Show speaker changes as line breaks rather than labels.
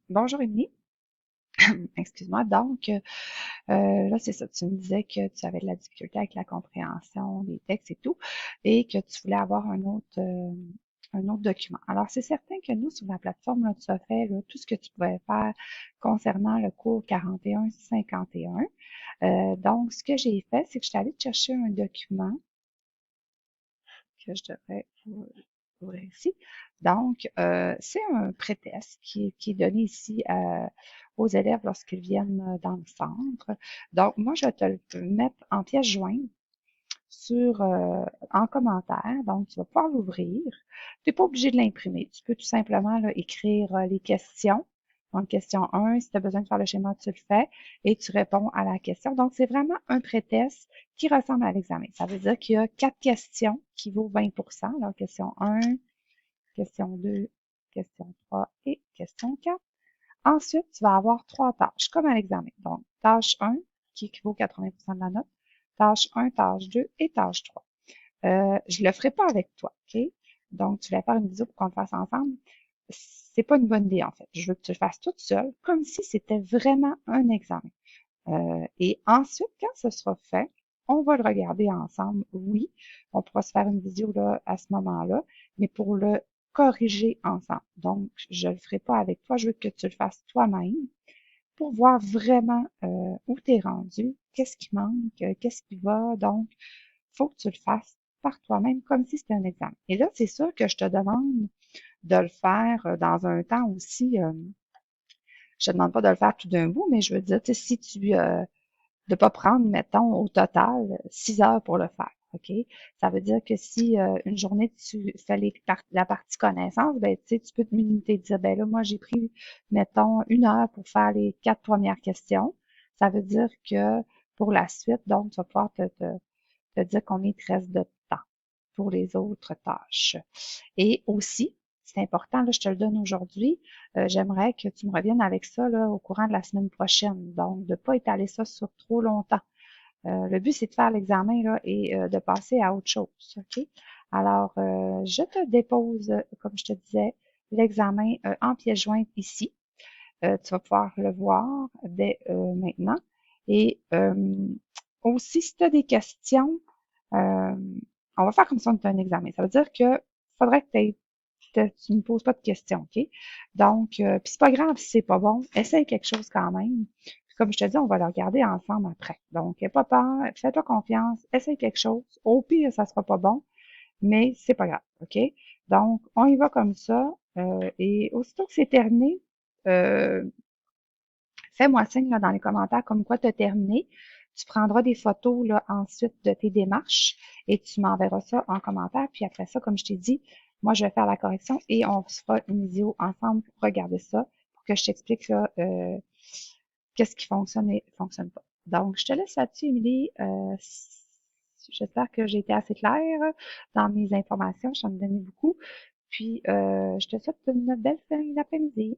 Bonjour Émilie. Excuse-moi. Donc, là, c'est ça. Tu me disais que tu avais de la difficulté avec la compréhension des textes et tout, et que tu voulais avoir un autre document. Alors, c'est certain que nous, sur la plateforme, là, tu as fait là, tout ce que tu pouvais faire concernant le cours 41-51. Donc, ce que j'ai fait, c'est que je suis allée te chercher un document que je devrais ouvrir ici. Donc, c'est un pré-test qui est donné ici aux élèves lorsqu'ils viennent dans le centre. Donc, moi, je vais te le mettre en pièce jointe en commentaire. Donc, tu vas pouvoir l'ouvrir. Tu n'es pas obligé de l'imprimer. Tu peux tout simplement là, écrire les questions. Donc, question 1, si tu as besoin de faire le schéma, tu le fais et tu réponds à la question. Donc, c'est vraiment un pré-test qui ressemble à l'examen. Ça veut dire qu'il y a 4 questions qui vaut 20%. Alors, question 1, question 2, question 3 et question 4. Ensuite, tu vas avoir 3 tâches, comme à l'examen. Donc, tâche 1, qui équivaut 80% de la note, tâche 1, tâche 2 et tâche 3. Je le ferai pas avec toi, OK? Donc, tu vas faire une vidéo pour qu'on le fasse ensemble. C'est pas une bonne idée, en fait. Je veux que tu le fasses toute seule, comme si c'était vraiment un examen. Et ensuite, quand ce sera fait, on va le regarder ensemble. Oui, on pourra se faire une vidéo là, à ce moment-là, mais pour le corriger ensemble. Donc, je le ferai pas avec toi. Je veux que tu le fasses toi-même pour voir vraiment où tu es rendu, qu'est-ce qui manque, qu'est-ce qui va. Donc, faut que tu le fasses par toi-même comme si c'était un examen. Et là, c'est sûr que je te demande de le faire dans un temps aussi. Je te demande pas de le faire tout d'un bout, mais je veux dire, tu sais, si tu de pas prendre, mettons, au total 6 heures pour le faire. OK? Ça veut dire que si une journée tu fais la partie connaissance, ben tu sais, tu peux te limiter, dire, ben là, moi, j'ai pris, mettons, 1 heure pour faire les 4 premières questions. Ça veut dire que pour la suite, donc, tu vas pouvoir te dire combien il te reste de temps pour les autres tâches. Et aussi, c'est important, là, je te le donne aujourd'hui, j'aimerais que tu me reviennes avec ça là, au courant de la semaine prochaine. Donc, de ne pas étaler ça sur trop longtemps. Le but, c'est de faire l'examen là, et de passer à autre chose. OK? Alors, je te dépose, comme je te disais, l'examen en pièce jointe ici. Tu vas pouvoir le voir dès maintenant. Et aussi, si tu as des questions, euh, on va faire comme ça, on fait un examen. Ça veut dire que faudrait que tu ne me poses pas de questions, OK? Donc, puis c'est pas grave si c'est pas bon, essaye quelque chose quand même. Puis comme je te dis, on va le regarder ensemble après. Donc, n'aie pas peur, fais-toi confiance, essaye quelque chose. Au pire, ça sera pas bon, mais c'est pas grave, OK? Donc, on y va comme ça. Et aussitôt que c'est terminé, euh, fais-moi signe là, dans les commentaires comme quoi tu as terminé. Tu prendras des photos là, ensuite de tes démarches et tu m'enverras ça en commentaire. Puis après ça, comme je t'ai dit, moi, je vais faire la correction et on se fera une vidéo ensemble pour regarder ça, pour que je t'explique là, qu'est-ce qui fonctionne et fonctionne pas. Donc, je te laisse là-dessus, Émilie. J'espère que j'ai été assez claire dans mes informations. Je t'en ai donné beaucoup. Puis, je te souhaite une belle fin d'après-midi.